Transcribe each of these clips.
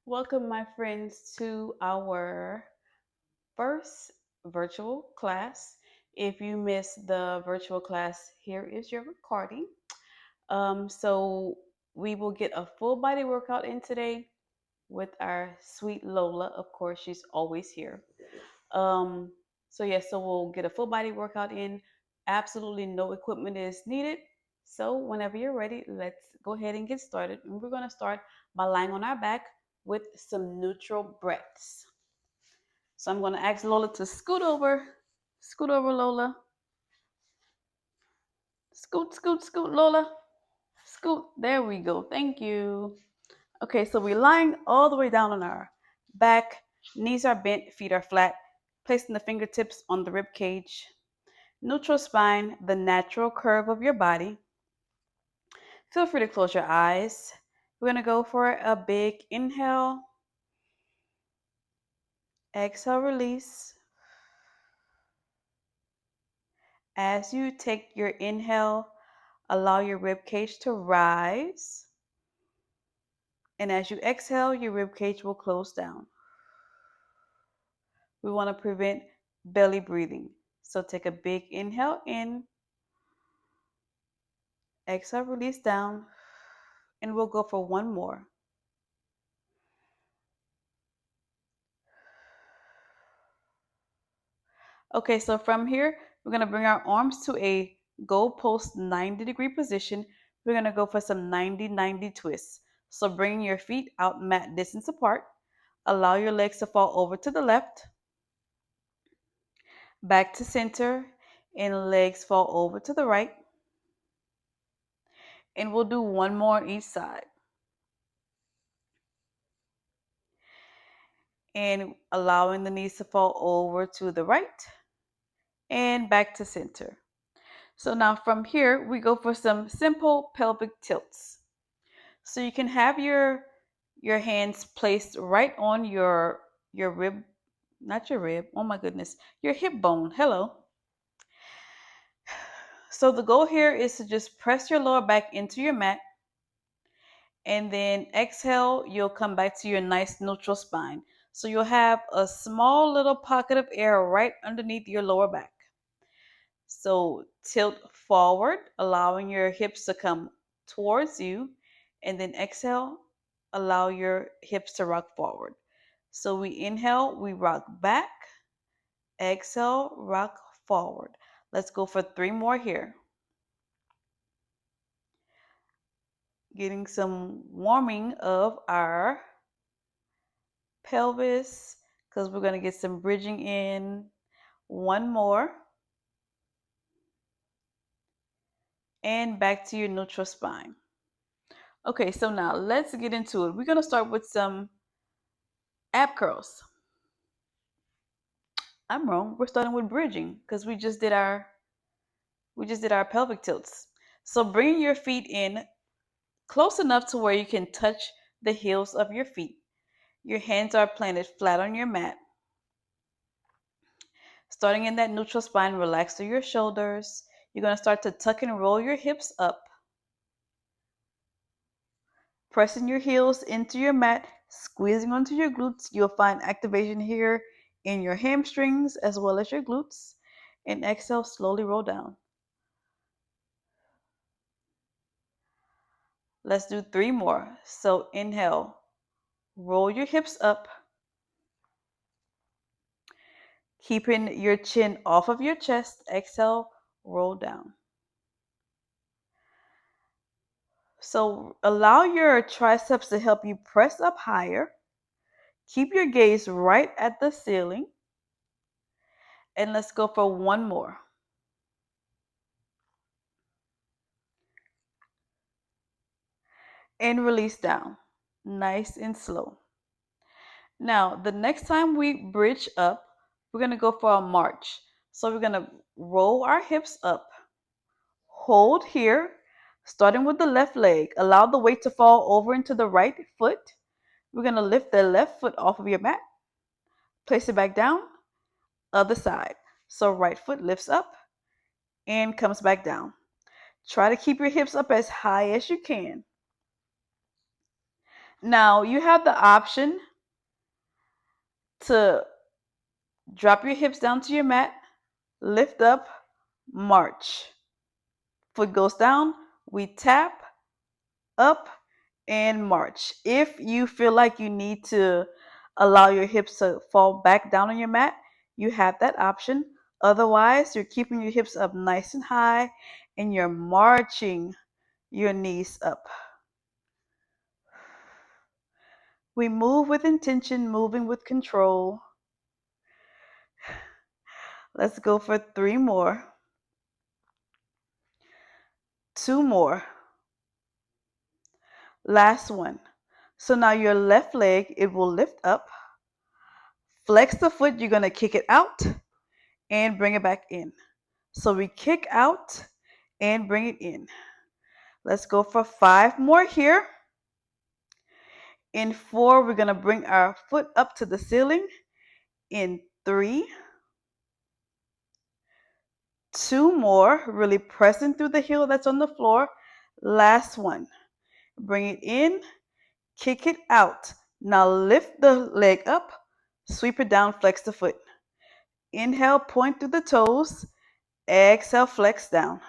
Welcome, my friends, to our first virtual class. If you missed the virtual class, here is your recording. So we will get a full body workout in today with our sweet Lola. Of course, she's always here. Um, so we'll get a full body workout in. Absolutely no equipment is needed. So whenever you're ready, let's go ahead and get started. And we're going to start by lying on our back with some neutral breaths. So I'm going to ask Lola to scoot over. Scoot over, Lola. Scoot, scoot, scoot, Lola. Scoot. There we go. Thank you. Okay, so we're lying all the way down on our back. Knees are bent, feet are flat. Placing the fingertips on the rib cage. Neutral spine, the natural curve of your body. Feel free to close your eyes. We're going to go for a big inhale. Exhale, release. As you take your inhale, allow your rib cage to rise. And as you exhale, your rib cage will close down. We want to prevent belly breathing. So take a big inhale in, exhale, release down, and we'll go for one more. Okay, so from here, we're going to bring our arms to a goalpost 90-degree position. We're going to go for some 90-90 twists. So bring your feet out mat distance apart. Allow your legs to fall over to the left, back to center, and legs fall over to the right. And we'll do one more on each side. And allowing the knees to fall over to the right and back to center. So now from here, we go for some simple pelvic tilts. So you can have your hands placed right on your rib, not your rib, oh my goodness, your hip bone. Hello. So the goal here is to just press your lower back into your mat, and then exhale, you'll come back to your nice neutral spine. So you'll have a small little pocket of air right underneath your lower back. So tilt forward, allowing your hips to come towards you, and then exhale, allow your hips to rock forward. So we inhale, we rock back, exhale, rock forward. Let's go for three more here. Getting some warming of our pelvis because we're going to get some bridging in. One more. And back to your neutral spine. Okay, so now let's get into it. We're going to start with some ab curls. I'm wrong. We're starting with bridging because we just did our pelvic tilts. So bring your feet in close enough to where you can touch the heels of your feet. Your hands are planted flat on your mat. Starting in that neutral spine, relax through your shoulders. You're going to start to tuck and roll your hips up. Pressing your heels into your mat, squeezing onto your glutes. You'll find activation here in your hamstrings as well as your glutes. And exhale, slowly roll down. Let's do three more. So inhale, roll your hips up, keeping your chin off of your chest. Exhale, roll down. So allow your triceps to help you press up higher. Keep your gaze right at the ceiling. And let's go for one more. And release down. Nice and slow. Now, the next time we bridge up, we're going to go for a march. So we're going to roll our hips up. Hold here, starting with the left leg. Allow the weight to fall over into the right foot. We're going to lift the left foot off of your mat. Place it back down. Other side. So right foot lifts up and comes back down. Try to keep your hips up as high as you can. Now you have the option to drop your hips down to your mat, lift up, march. Foot goes down, we tap, up, and march. If you feel like you need to allow your hips to fall back down on your mat, you have that option. Otherwise, you're keeping your hips up nice and high and you're marching your knees up. We move with intention, moving with control. Let's go for 3 more. 2 more. Last one. So now your left leg, it will lift up. Flex the foot, you're going to kick it out and bring it back in. So we kick out and bring it in. Let's go for 5 more here. In 4, we're going to bring our foot up to the ceiling. In 3, 2 more, really pressing through the heel that's on the floor. Last one. Bring it in, kick it out. Now lift the leg up, sweep it down, flex the foot. Inhale, point through the toes. Exhale, flex down.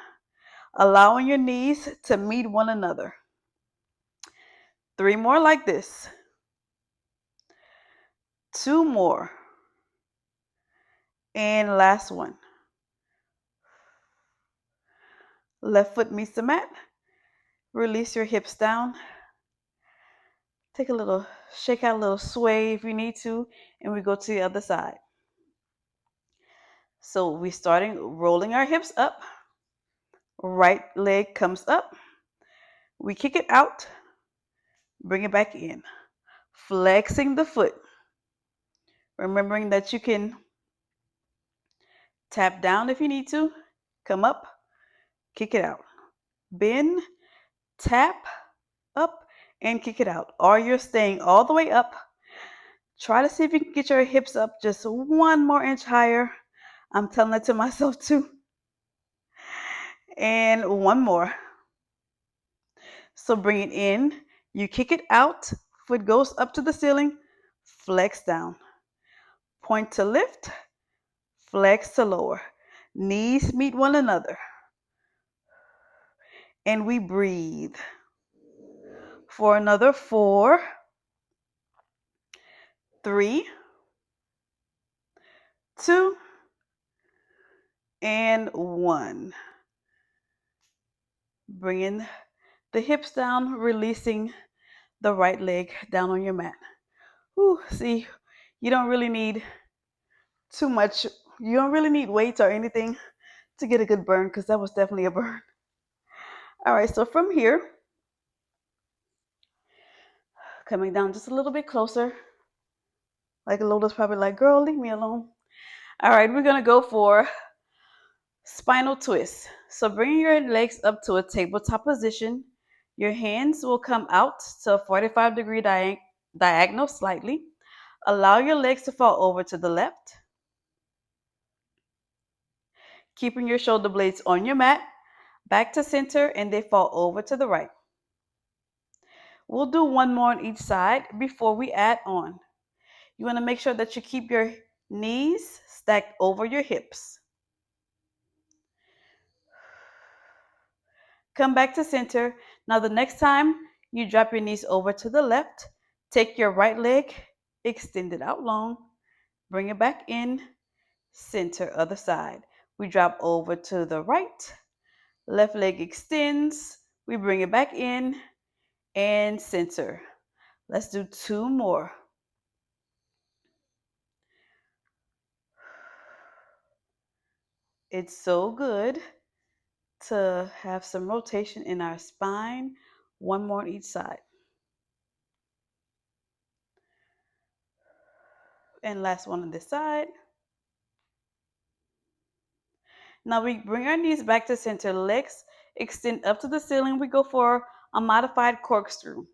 Allowing your knees to meet one another. 3 more like this. 2 more. And last one. Left foot meets the mat. Release your hips down. Take a little, shake out a little sway if you need to, and we go to the other side. So we're starting rolling our hips up. Right leg comes up. We kick it out. Bring it back in. Flexing the foot. Remembering that you can tap down if you need to. Come up. Kick it out. Bend. Tap. Up. And kick it out. Or you're staying all the way up. Try to see if you can get your hips up just 1 more inch higher. I'm telling that to myself too. And 1 more. So bring it in. You kick it out. Foot goes up to the ceiling. Flex down. Point to lift. Flex to lower. Knees meet one another. And we breathe. For another 4, 3, 2, and 1. Bringing the hips down, releasing the right leg down on your mat. Ooh, see, you don't really need too much. You don't really need weights or anything to get a good burn, because that was definitely a burn. All right, so from here, coming down just a little bit closer. Like Lola's probably like, girl, leave me alone. All right, we're going to go for spinal twist. So bring your legs up to a tabletop position. Your hands will come out to a 45-degree diagonal slightly. Allow your legs to fall over to the left, keeping your shoulder blades on your mat, back to center, and they fall over to the right. We'll do 1 more on each side before we add on. You want to make sure that you keep your knees stacked over your hips. Come back to center. Now the next time you drop your knees over to the left, take your right leg, extend it out long, bring it back in, center, other side. We drop over to the right, left leg extends, we bring it back in, and center. Let's do 2 more. It's so good to have some rotation in our spine. 1 more on each side. And last one on this side. Now we bring our knees back to center, legs extend up to the ceiling. We go for a modified corkscrew.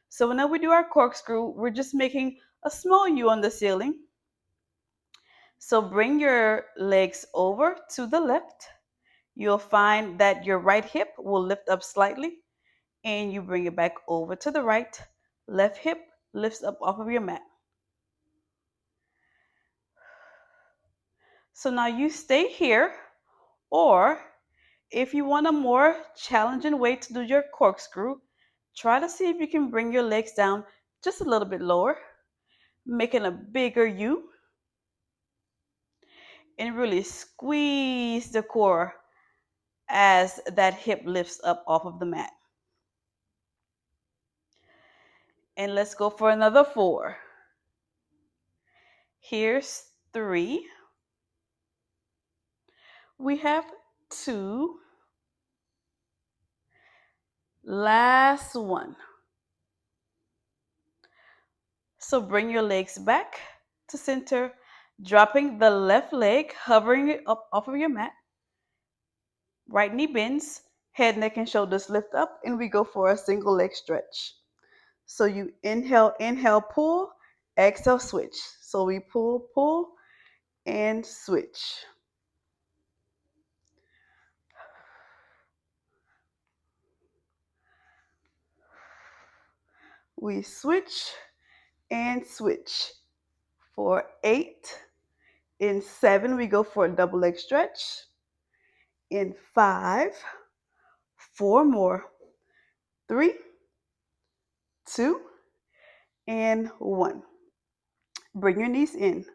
So whenever we do our corkscrew, we're just making a small U on the ceiling. So bring your legs over to the left. You'll find that your right hip will lift up slightly, and you bring it back over to the right. Left hip lifts up off of your mat. So now you stay here, or if you want a more challenging way to do your corkscrew, try to see if you can bring your legs down just a little bit lower, making a bigger U, and really squeeze the core as that hip lifts up off of the mat. And let's go for another 4. Here's 3. We have 2. Last one. So bring your legs back to center, dropping the left leg, hovering it up off of your mat. Right knee bends, head, neck, and shoulders lift up, and we go for a single leg stretch. So you inhale, inhale, pull, exhale, switch. So we pull, pull, and switch. We switch and switch. For 8. In 7, we go for a double leg stretch. In 5, 4 more. 3, 2, and 1. Bring your knees in,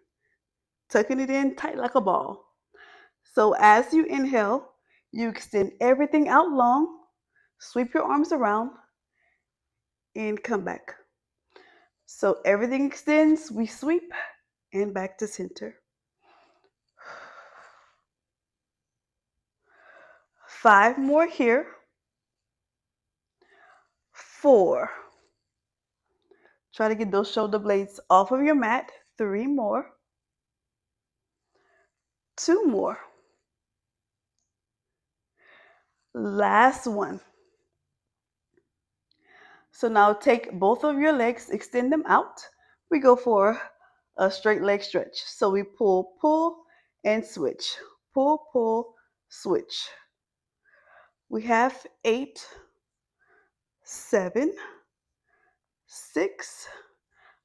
tucking it in tight like a ball. So as you inhale, you extend everything out long, sweep your arms around, and come back. So everything extends, we sweep, and back to center. 5 more here. 4. Try to get those shoulder blades off of your mat. 3 more. 2 more. Last one. So now take both of your legs, extend them out. We go for a straight leg stretch. So we pull, pull, and switch. Pull, pull, switch. We have 8, 7, 6.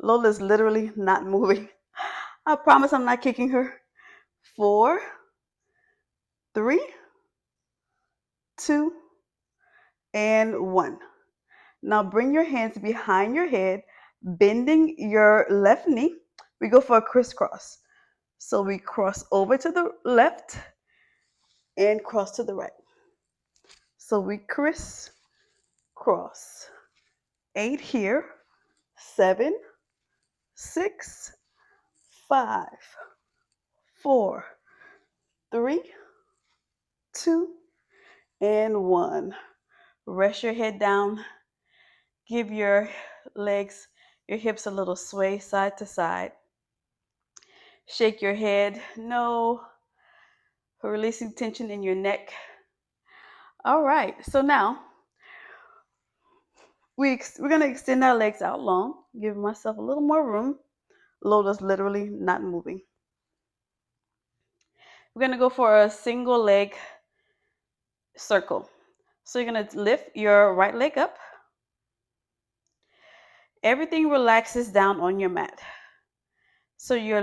Lola's literally not moving. I promise I'm not kicking her. 4, 3, 2, and 1. Now bring your hands behind your head, bending your left knee. We go for a crisscross. So we cross over to the left and cross to the right. So we crisscross. 8 here, 7, 6, 5, 4, 3, 2, and 1. Rest your head down. Give your legs, your hips a little sway side to side. Shake your head. No. Releasing tension in your neck. All right. So now we're going to extend our legs out long. Give myself a little more room. Lola's literally not moving. We're going to go for a single leg circle. So you're going to lift your right leg up. Everything relaxes down on your mat. So your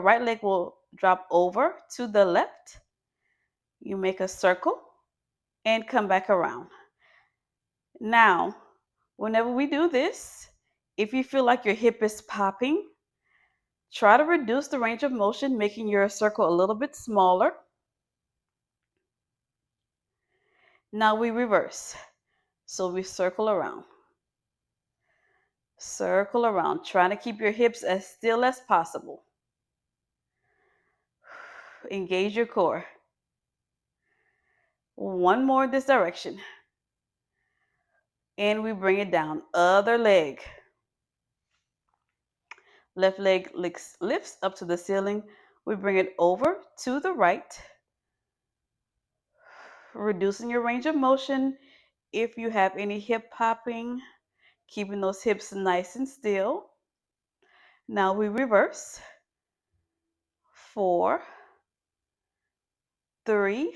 right leg will drop over to the left. You make a circle and come back around. Now, whenever we do this, if you feel like your hip is popping, try to reduce the range of motion, making your circle a little bit smaller. Now we reverse. So we circle around. Circle around, trying to keep your hips as still as possible. Engage your core. One more in this direction. And we bring it down. Other leg. Left leg lifts up to the ceiling. We bring it over to the right. Reducing your range of motion. If you have any hip popping, keeping those hips nice and still. Now we reverse. 4, 3,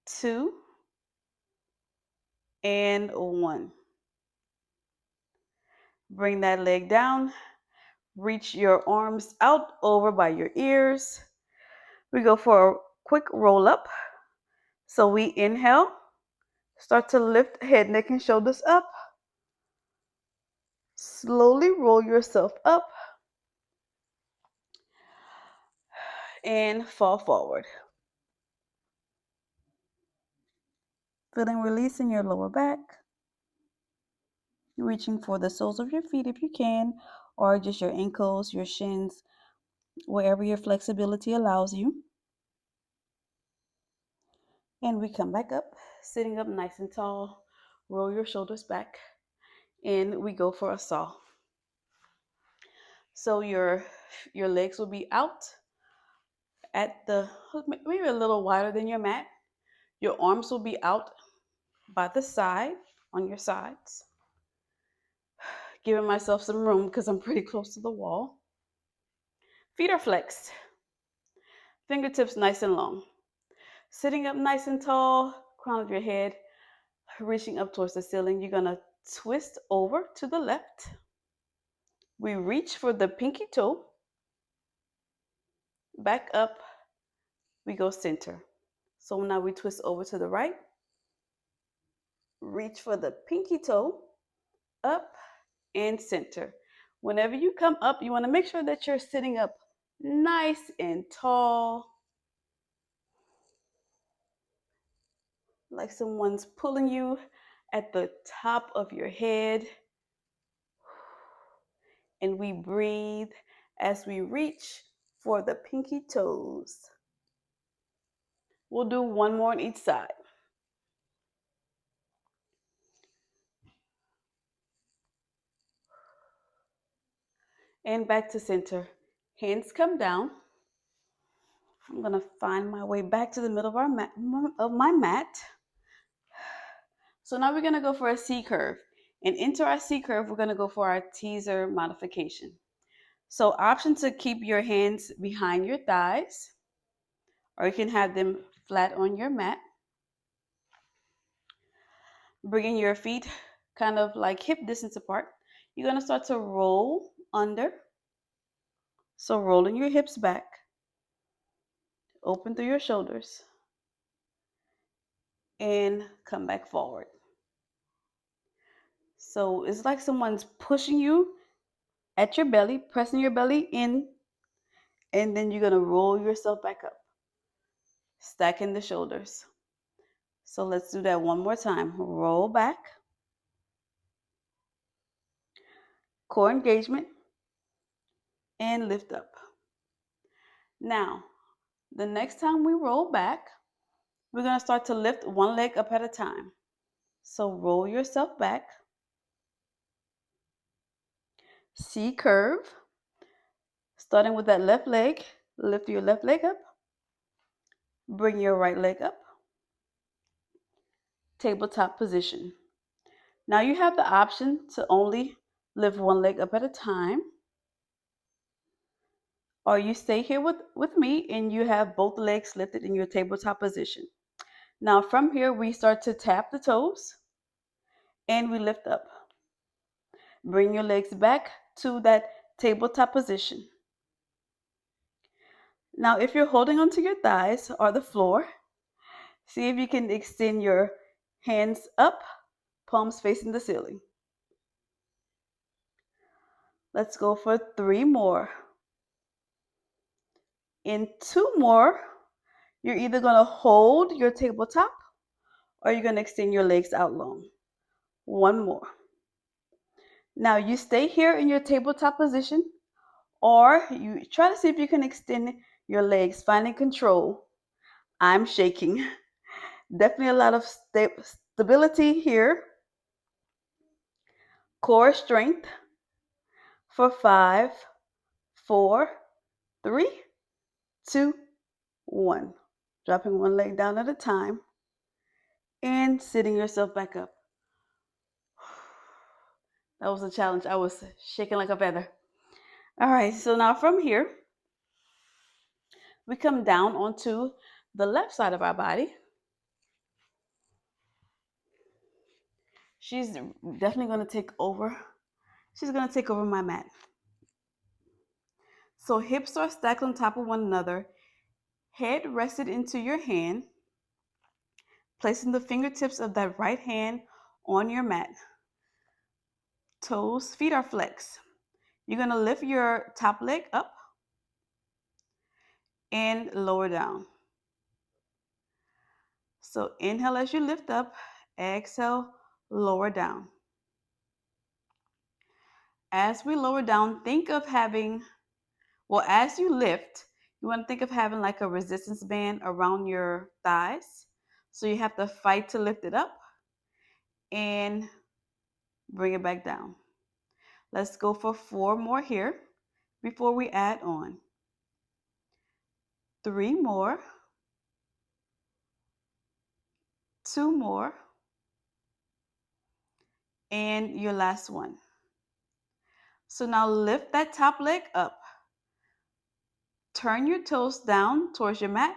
2, and 1. Bring that leg down. Reach your arms out over by your ears. We go for a quick roll up. So we inhale, start to lift head, neck, and shoulders up. Slowly roll yourself up and fall forward. Feeling release in your lower back. Reaching for the soles of your feet if you can, or just your ankles, your shins, wherever your flexibility allows you. And we come back up, sitting up nice and tall. Roll your shoulders back, and we go for a saw. So your legs will be out at the maybe a little wider than your mat. Your arms will be out by the side on your sides. Giving myself some room because I'm pretty close to the wall. Feet are flexed. Fingertips nice and long. Sitting up nice and tall, crown of your head reaching up towards the ceiling. You're gonna twist over to the left. We reach for the pinky toe. Back up, we go center. So now we twist over to the right. Reach for the pinky toe, up and center. Whenever you come up, you want to make sure that you're sitting up nice and tall, like someone's pulling you at the top of your head. And we breathe as we reach for the pinky toes. We'll do one more on each side. And back to center. Hands come down. I'm gonna find my way back to the middle of my mat. So now we're gonna go for a C curve. And into our C curve, we're gonna go for our teaser modification. So option to keep your hands behind your thighs, or you can have them flat on your mat. Bringing your feet kind of like hip distance apart. You're gonna start to roll under. So rolling your hips back, open through your shoulders, and come back forward. So it's like someone's pushing you at your belly, pressing your belly in, and then you're gonna roll yourself back up, stacking the shoulders. So let's do that one more time. Roll back, core engagement, and lift up. Now, the next time we roll back, we're gonna start to lift one leg up at a time. So roll yourself back, C curve, starting with that left leg, lift your left leg up, bring your right leg up, tabletop position. Now you have the option to only lift one leg up at a time, or you stay here with me and you have both legs lifted in your tabletop position. Now from here, we start to tap the toes and we lift up. Bring your legs back to that tabletop position. Now, if you're holding onto your thighs or the floor, see if you can extend your hands up, palms facing the ceiling. Let's go for 3 more. In 2 more, you're either going to hold your tabletop or you're going to extend your legs out long. 1 more. Now you stay here in your tabletop position, or you try to see if you can extend your legs, finding control. I'm shaking. Definitely a lot of stability here. Core strength for 5, 4, 3, 2, 1. Dropping one leg down at a time and sitting yourself back up. That was a challenge. I was shaking like a feather. All right, so now from here, we come down onto the left side of our body. She's definitely going to take over She's gonna take over my mat. So hips are stacked on top of one another, head rested into your hand, placing the fingertips of that right hand on your mat. Toes, feet are flexed. You're gonna lift your top leg up and lower down. So inhale as you lift up, exhale, lower down. As we lower down, think of having, well, as you lift, you want to think of having like a resistance band around your thighs. So you have to fight to lift it up and bring it back down. Let's go for 4 more here before we add on. 3 more. 2 more. And your last one. So now lift that top leg up. Turn your toes down towards your mat.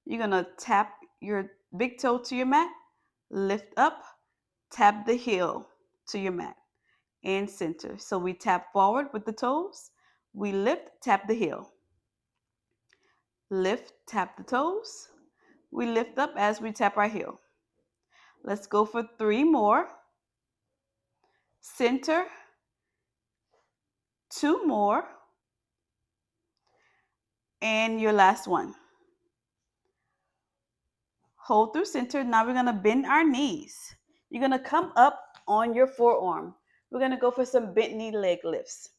You're going to tap your big toe to your mat, lift up, tap the heel to your mat, and center. So we tap forward with the toes. We lift, tap the heel. Lift, tap the toes. We lift up as we tap our heel. Let's go for 3 more. Center. 2 more. And your last one. Hold through center. Now we're going to bend our knees. You're going to come up on your forearm. We're going to go for some bent knee leg lifts.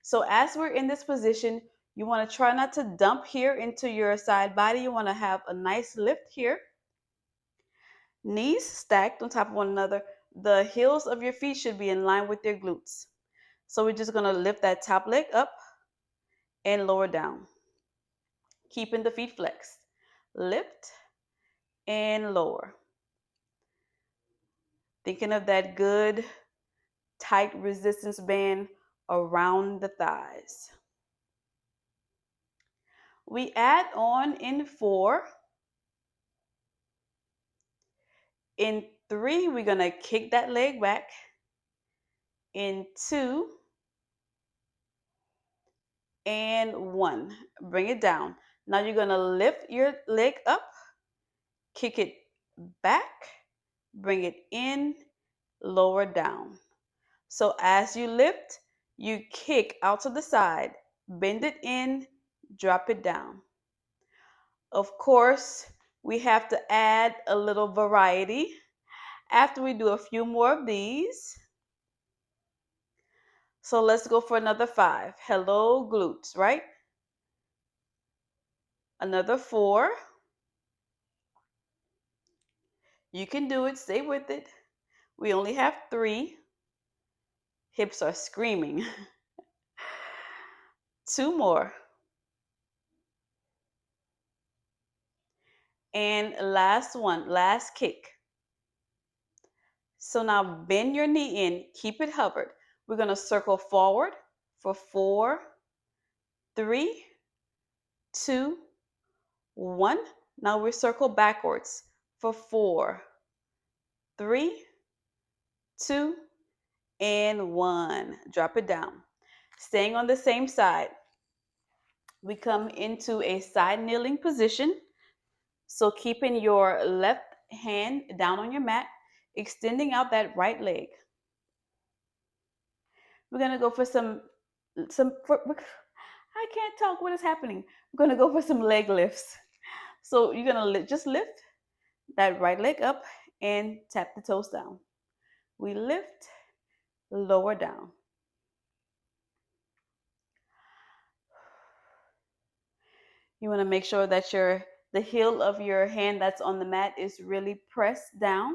So as we're in this position, you want to try not to dump here into your side body. You want to have a nice lift here. Knees stacked on top of one another. The heels of your feet should be in line with your glutes. So we're just going to lift that top leg up and lower down, keeping the feet flexed. Lift and lower. Thinking of that good, tight resistance band around the thighs. We add on in 4. In 3, we're going to kick that leg back. In 2, and 1. Bring it down. Now you're going to lift your leg up, kick it back, bring it in, lower down. So as you lift, you kick out to the side, bend it in, drop it down. Of course, we have to add a little variety after we do a few more of these. So let's go for another 5. Hello, glutes, right? Another 4. You can do it. Stay with it. We only have 3. Hips are screaming. 2 more. And last one, last kick. So now bend your knee in, keep it hovered. We're going to circle forward for 4, 3, 2, 1. Now we circle backwards for 4, 3, 2, and 1. Drop it down. Staying on the same side, we come into a side kneeling position. So keeping your left hand down on your mat, extending out that right leg. We're going to go for I can't talk. What is happening? We're going to go for some leg lifts. So you're going to just lift that right leg up and tap the toes down. We lift, lower down. You want to make sure that the heel of your hand that's on the mat is really pressed down.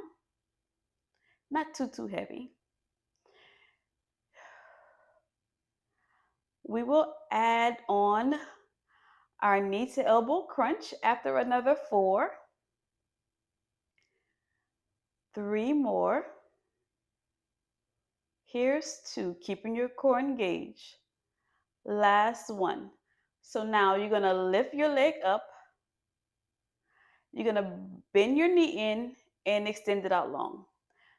Not too heavy. We will add on our knee to elbow crunch after another 4. 3 more. Here's 2, keeping your core engaged. Last one. So now you're going to lift your leg up. You're going to bend your knee in and extend it out long.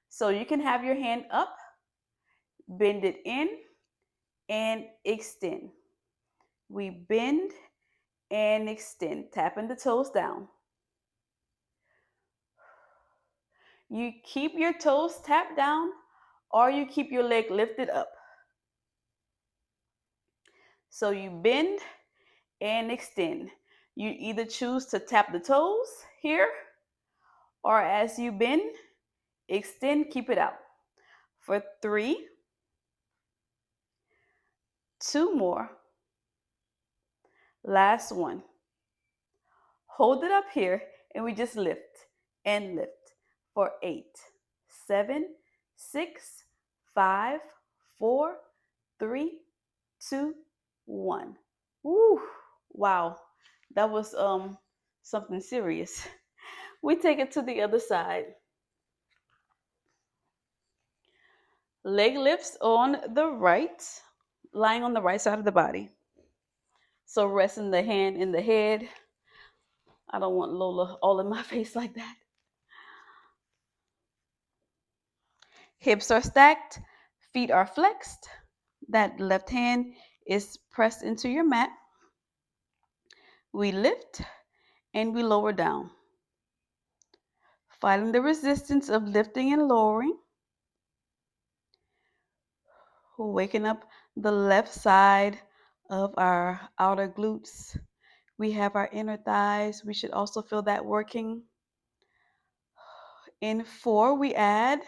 So you can have your hand up, bend it in, and extend. We bend and extend, tapping the toes down. You keep your toes tapped down or you keep your leg lifted up. So you bend and extend. You either choose to tap the toes here, or as you bend, extend, keep it out. For 3, 2 more. Last one. Hold it up here and we just lift and lift for 8, 7, 6, 5, 4, 3, 2, 1. Woo! Wow, that was something serious. We take it to the other side. Leg lifts on the right, lying on the right side of the body. So resting the hand in the head. I don't want Lola all in my face like that. Hips are stacked, feet are flexed. That left hand is pressed into your mat. We lift and we lower down. Fighting the resistance of lifting and lowering. Waking up the left side of our outer glutes. We have our inner thighs. We should also feel that working. In 4, we add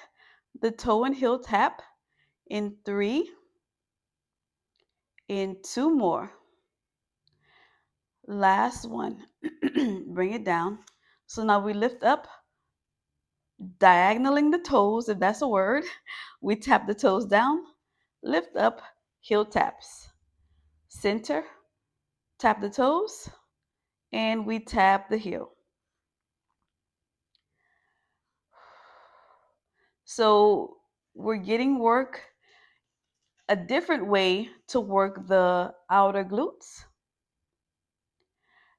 the toe and heel tap. In 3, in 2 more. Last one. Bring it down. So now we lift up, diagonaling the toes, if that's a word. We tap the toes down, lift up, heel taps. Center, tap the toes, and we tap the heel. So we're getting a different way to work the outer glutes.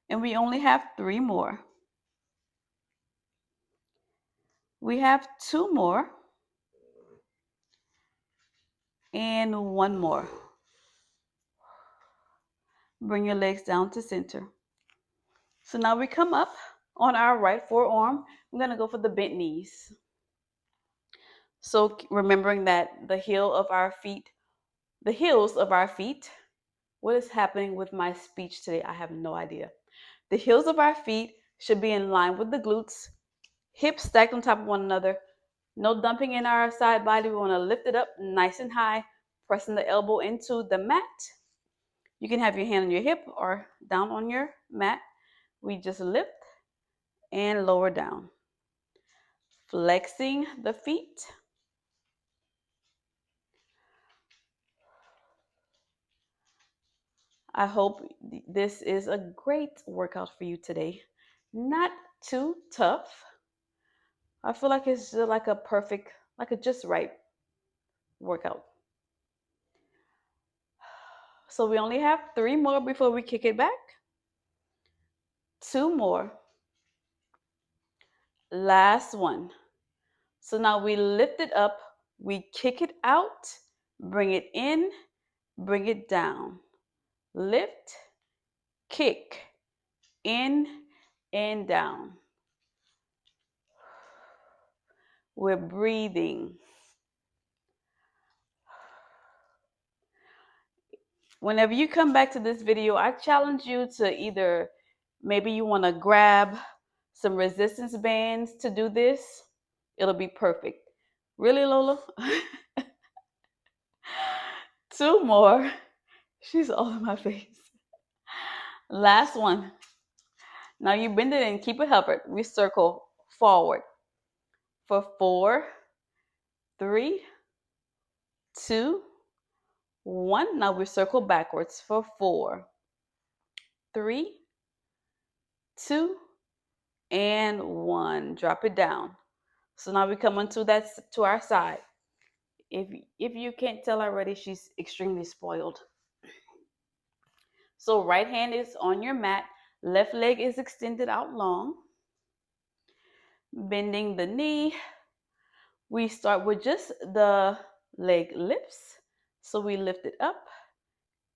And we only have 3 more. We have 2 more and 1 more. Bring your legs down to center. So now we come up on our right forearm. I'm going to go for the bent knees. So remembering that the heels of our feet, what is happening with my speech today? I have no idea. The heels of our feet should be in line with the glutes, hips stacked on top of one another. No dumping in our side body. We want to lift it up nice and high, pressing the elbow into the mat. You can have your hand on your hip or down on your mat. We just lift and lower down. Flexing the feet. I hope this is a great workout for you today. Not too tough. I feel like it's just like a perfect, like a just right workout. So we only have 3 more before we kick it back. 2 more. Last one. So now we lift it up, we kick it out, bring it in, bring it down. Lift, kick, in and down. We're breathing. Whenever you come back to this video, I challenge you to either, maybe you want to grab some resistance bands to do this. It'll be perfect. Really, Lola? 2 more. She's all in my face. Last one. Now you bend it and keep it hovered. We circle forward for 4, 3, 2, 1. Now we circle backwards for 4, 3, 2, and 1. Drop it down. So now we come onto that to our side. If you can't tell already, she's extremely spoiled. So right hand is on your mat, left leg is extended out long. Bending the knee. We start with just the leg lifts. So we lift it up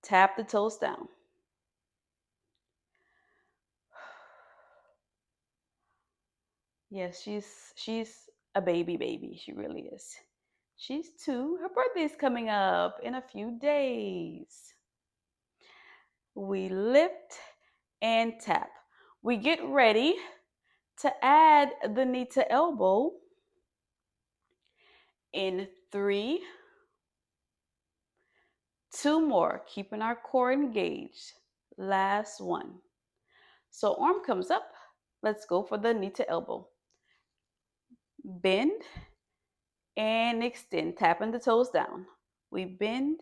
Tap the toes down. Yes, she's a baby. She really is. She's 2. Her birthday is coming up in a few days. We lift and tap. We get ready to add the knee to elbow in 3, 2 more, keeping our core engaged. Last one. So arm comes up. Let's go for the knee to elbow. Bend and extend, tapping the toes down. We bend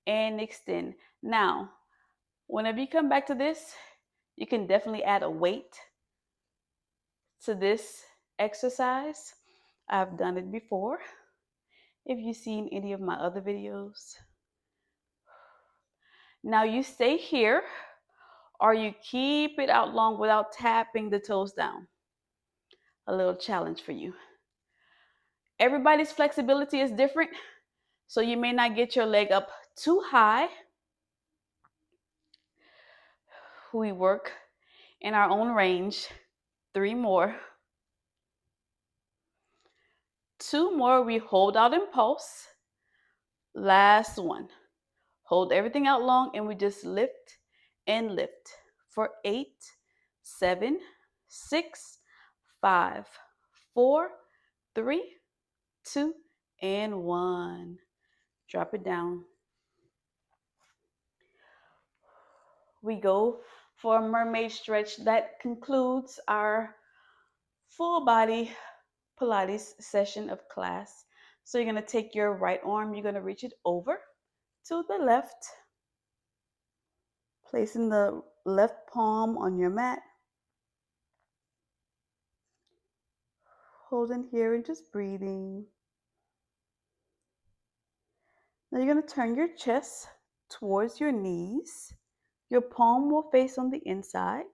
and extend. Now, whenever you come back to this, you can definitely add a weight to this exercise. I've done it before. If you've seen any of my other videos. Now you stay here or you keep it out long without tapping the toes down. A little challenge for you. Everybody's flexibility is different, so you may not get your leg up too high. We work in our own range. 3 more. 2 more, we hold out and pulse. Last one. Hold everything out long and we just lift and lift for 8, 7, 6, 5, 4, 3, 2, and 1. Drop it down. We go for a mermaid stretch. That concludes our full body Pilates session of class. So you're going to take your right arm, you're going to reach it over to the left, placing the left palm on your mat. Holding here and just breathing. Now you're going to turn your chest towards your knees. Your palm will face on the inside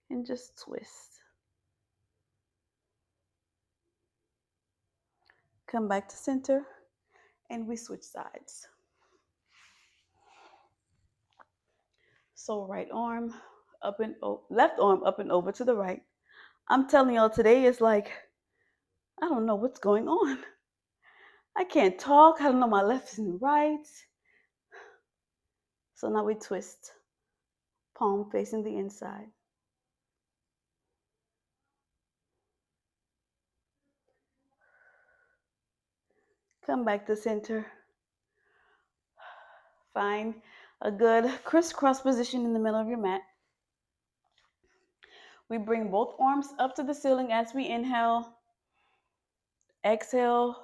and just twist. Come back to center and we switch sides. So right arm up and left arm up and over to the right. I'm telling y'all today is like, I don't know what's going on. I can't talk. I don't know my left and right. So now we twist. Palm facing the inside. Come back to center. Find a good crisscross position in the middle of your mat. We bring both arms up to the ceiling as we inhale. Exhale.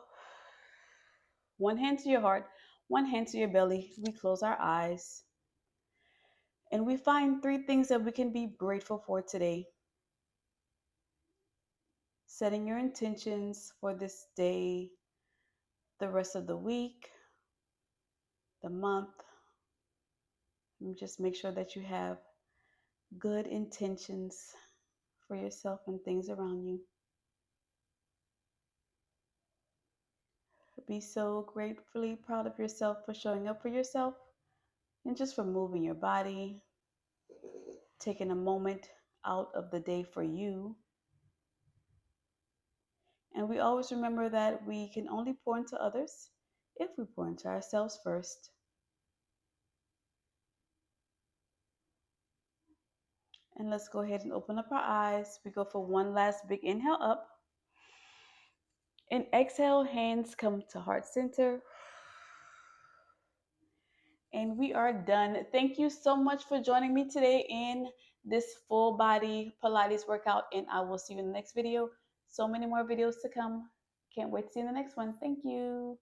One hand to your heart, one hand to your belly. We close our eyes. And we find 3 things that we can be grateful for today. Setting your intentions for this day, the rest of the week, the month. And just make sure that you have good intentions for yourself and things around you. Be so gratefully proud of yourself for showing up for yourself and just for moving your body, taking a moment out of the day for you. And we always remember that we can only pour into others if we pour into ourselves first. And let's go ahead and open up our eyes. We go for one last big inhale up. And exhale, hands come to heart center. And we are done. Thank you so much for joining me today in this full body Pilates workout. And I will see you in the next video. So many more videos to come. Can't wait to see you in the next one. Thank you.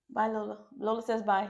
Bye, Lola. Lola says bye.